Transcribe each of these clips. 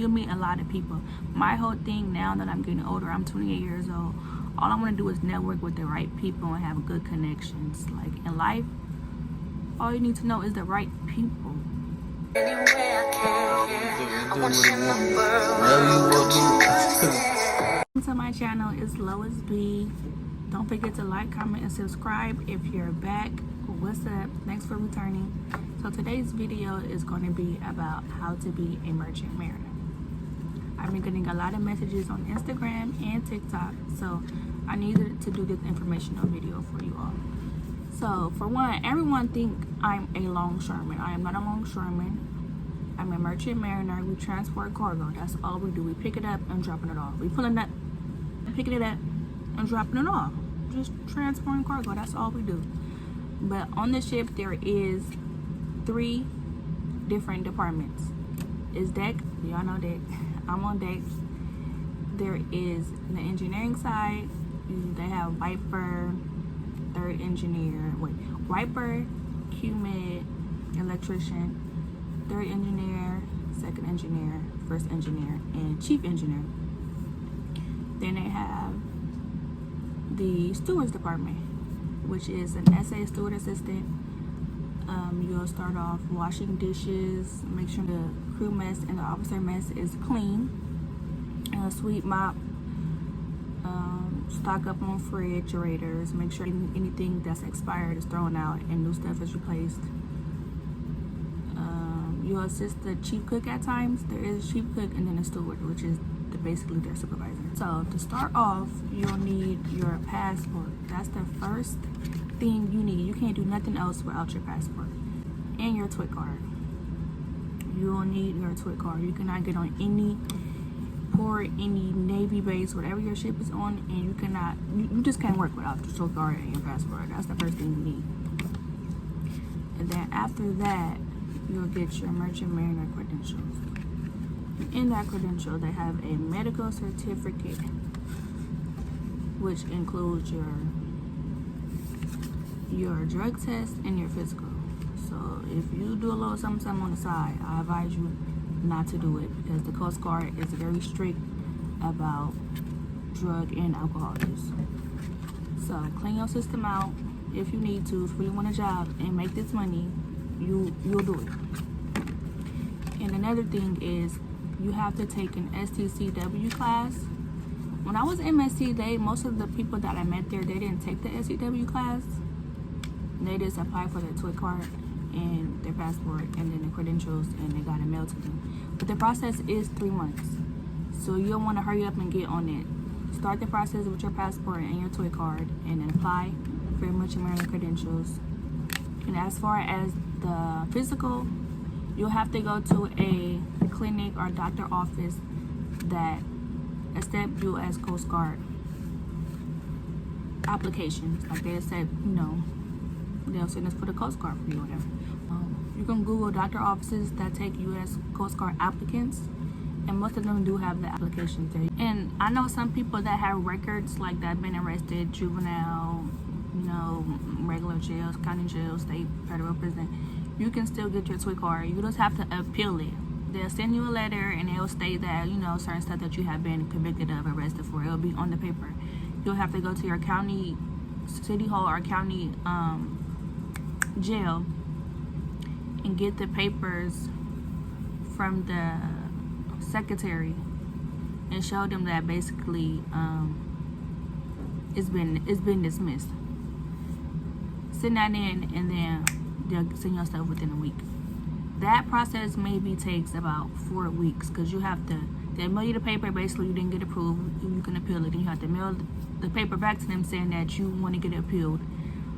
you'll meet a lot of people. My whole thing now that I'm getting older, I'm 28 years old, all I want to do is network with the right people and have good connections. Like in life, all you need to know is the right people. Welcome to my channel, it's Lois B. Don't forget to like, comment, and subscribe if you're back. What's up? Thanks for returning. So today's video is going to be about how to be a merchant mariner. I've been getting a lot of messages on Instagram and TikTok, so I needed to do this informational video for you all. So for one, everyone think I'm a longshoreman. I am not a longshoreman. I'm a merchant mariner. We transport cargo. That's all we do. We pick it up and dropping it off. We pulling up, picking it up, and dropping it off. Just transporting cargo. That's all we do. But on the ship, there is 3 different departments. It's deck. Y'all know deck. I'm on deck. There is the engineering side. They have Viper, third engineer. Wait, Viper, QMed, electrician, third engineer, second engineer, first engineer, and chief engineer. Then they have the stewards department, which is an SA steward assistant. You'll start off washing dishes, make sure the crew mess and the officer mess is clean, sweep, mop, stock up on refrigerators, make sure anything that's expired is thrown out and new stuff is replaced. You'll assist the chief cook at times. There is a chief cook and then a steward, which is basically their supervisor. So to start off, you'll need your passport. That's the first thing you need. You can't do nothing else without your passport. And your Twic Card. You'll need your Twic Card. You cannot get on any port, any Navy base, whatever your ship is on, and you cannot, you just can't work without your Twic Card and your passport. That's the first thing you need. And then after that, you'll get your merchant mariner credentials. In that credential, they have a medical certificate, which includes your drug test and your physical. So if you do a little something on the side, I advise you not to do it, because the Coast Guard is very strict about drug and alcohol use. So clean your system out if you need to. If you really want a job and make this money, you'll do it. And another thing is, you have to take an STCW class. When I was MSC, most of the people that I met there, they didn't take the STCW class. They just applied for their Twic Card and their passport and then the credentials, and they got it mailed to them. But the process is 3 months. So you'll want to hurry up and get on it. Start the process with your passport and your Twic Card, and then apply for your merchant mariner credentials. And as far as the physical, you'll have to go to a clinic or doctor office that accept you as Coast Guard applications. Like they said, they'll send us for the Coast Guard for you or whatever. You can Google doctor offices that take U.S. Coast Guard applicants, and most of them do have the applications there. And I know some people that have records like that, been arrested, juvenile, regular jails, county jails, state, federal prison. You can still get your Twic Card. You just have to appeal it. They'll send you a letter and they'll state that, certain stuff that you have been convicted of, arrested for, it'll be on the paper. You'll have to go to your county, city hall or county jail and get the papers from the secretary and show them that basically it's been dismissed. Send that in, and then they'll send your stuff within a week. That process maybe takes about 4 weeks, because they'll mail you the paper. Basically, you didn't get approved. You can appeal it. Then you have to mail the paper back to them saying that you want to get it appealed.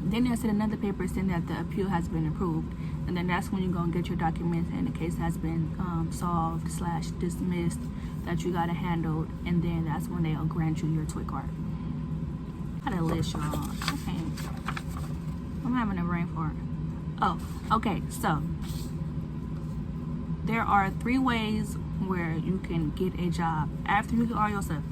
Then they'll send another paper saying that the appeal has been approved. And then that's when you're going to get your documents and the case has been solved / dismissed, that you got it handled. And then that's when they'll grant you your Twic Card. I got a list, y'all. I'm having a brain fart. Oh, okay. So there are 3 ways where you can get a job after you get all your stuff.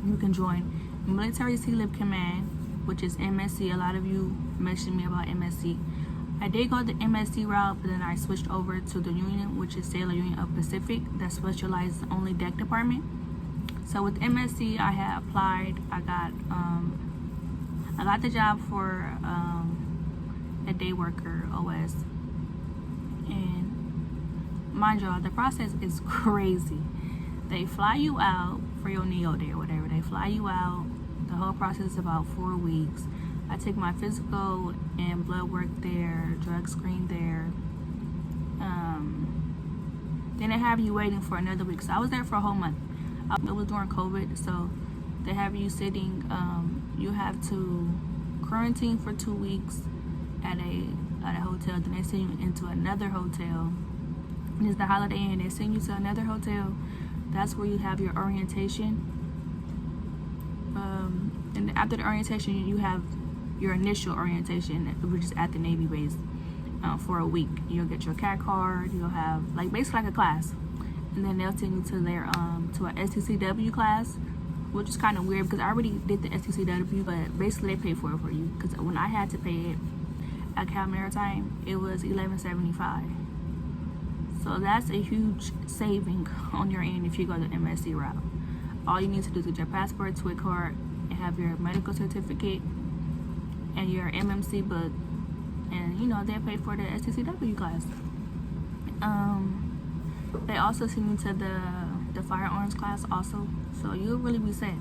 You can join Military Sea Lift Command, which is MSC. A lot of you mentioned me about MSC. I did go the MSC route, but then I switched over to the union, which is Sailor Union of Pacific, that specializes only deck department. So with MSC, I had applied. I got the job for a day worker OS, and mind y'all, the process is crazy. They fly you out for your NEO day or whatever. They fly you out. The whole process is about 4 weeks. I take my physical and blood work there, drug screen there. Then they have you waiting for another week. So I was there for a whole month. It was during COVID, so they have you sitting. You have to quarantine for 2 weeks at a hotel. Then they send you into another hotel. And it's the Holiday Inn. They send you to another hotel. That's where you have your orientation. And after the orientation, you have your initial orientation, which is at the Navy base, for a week. You'll get your CAT card. You'll have basically like a class, and then they'll send you to their to a STCW class, which is kind of weird because I already did the STCW, but basically they pay for it for you. Because when I had to pay it at Cal Maritime, it was $11.75. So that's a huge saving on your end if you go the MSC route. All you need to do is get your passport, Twic Card, and have your medical certificate and your MMC book, and they'll pay for the STCW class. They also send you to the firearms class also, so you'll really be set.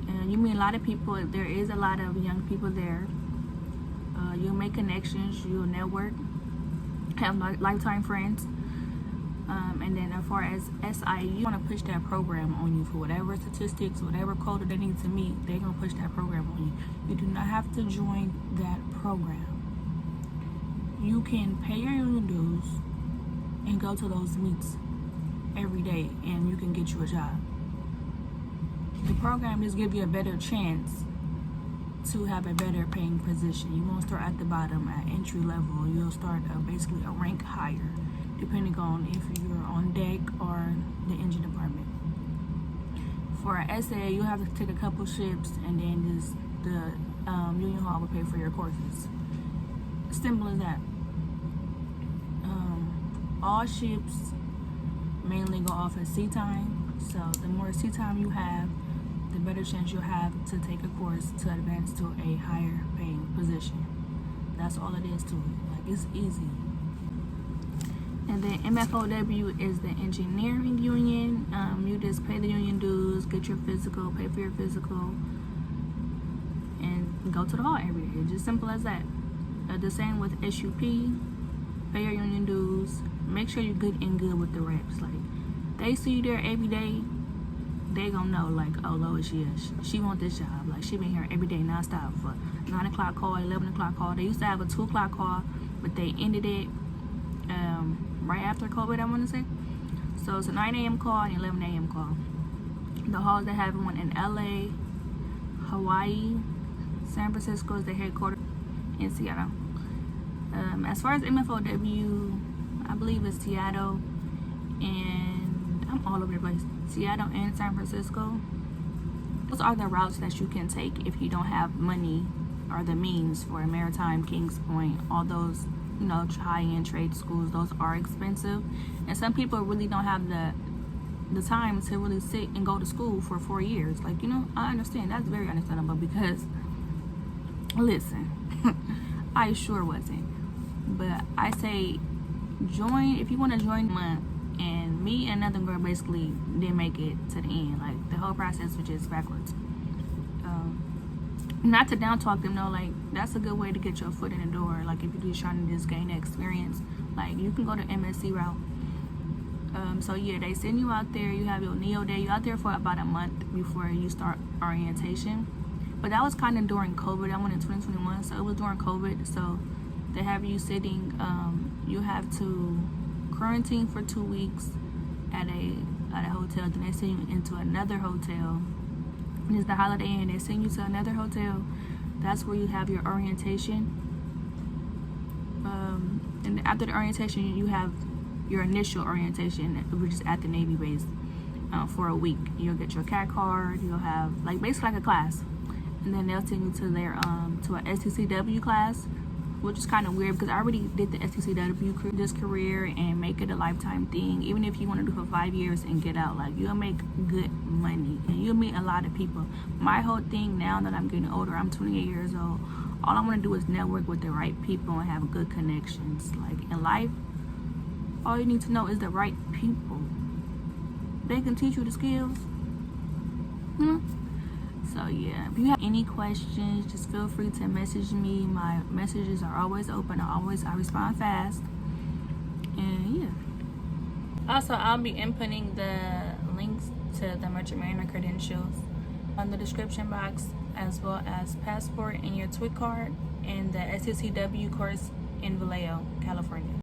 And you meet a lot of people. There is a lot of young people there. You'll make connections, you'll network, have lifetime friends. And then as far as SI, you want to push that program on you for whatever statistics, whatever quota they need to meet. They're going to push that program on you. You do not have to join that program. You can pay your union dues and go to those meets every day, and you can get you a job. The program just gives you a better chance to have a better paying position. You won't start at the bottom at entry level. You'll start basically a rank higher, depending on if you're on deck or the engine department. For an SA, you have to take a couple ships, and then the union hall will pay for your courses. Simple as that. All ships mainly go off at sea time, so the more sea time you have, the better chance you'll have to take a course to advance to a higher paying position. That's all it is to it. It's easy. And then MFOW is the engineering union. You just pay the union dues, get your physical, pay for your physical, and go to the hall every day. It's just simple as that. The same with SUP. Pay your union dues. Make sure you're good with the reps. They see you there every day, they gonna know oh, Lois, yeah, she want this job. She been here every day nonstop for 9 o'clock call, 11 o'clock call. They used to have a 2 o'clock call, but they ended it right after COVID, I want to say. So it's a 9 a.m. call and 11 a.m. call. The halls, they have one in LA, Hawaii, San Francisco is the headquarters, in Seattle. As far as MFOW, I believe it's Seattle, and I'm all over the place. Seattle and San Francisco. Those are the routes that you can take if you don't have money or the means for a Maritime, Kings Point, all those high-end trade schools. Those are expensive, and some people really don't have the time to really sit and go to school for 4 years. I understand. That's very understandable, because listen, I sure wasn't. But I say join if you want to join month. And me and another girl basically didn't make it to the end. The whole process was just backwards. Not to down talk them, that's a good way to get your foot in the door. If you're just trying to just gain experience, you can go to MSC route. So yeah, they send you out there. You have your NEO day. You're out there for about a month before you start orientation. But that was kind of during COVID. I went in 2021, so it was during COVID. So they have you sitting. You have to quarantine for 2 weeks at a hotel. Then they send you into another hotel. And it's the Holiday Inn. They send you to another hotel. That's where you have your orientation. And after the orientation, you have your initial orientation, which is at the Navy base, for a week. You'll get your CAT card. You'll have basically like a class, and then they'll send you to their to a STCW class, which is kind of weird because I already did the STCW this career and make it a lifetime thing. Even if you want to do for 5 years and get out, like, you'll make good money and you'll meet a lot of people. My whole thing now that I'm getting older, I'm 28 years old, all I want to do is network with the right people and have good connections. Like, in life, all you need to know is the right people. They can teach you the skills. So yeah, if you have any questions, just feel free to message me. My messages are always open. I respond fast. And yeah. Also, I'll be inputting the links to the Merchant Mariner credentials on the description box, as well as passport and your Twic Card and the STCW course in Vallejo, California.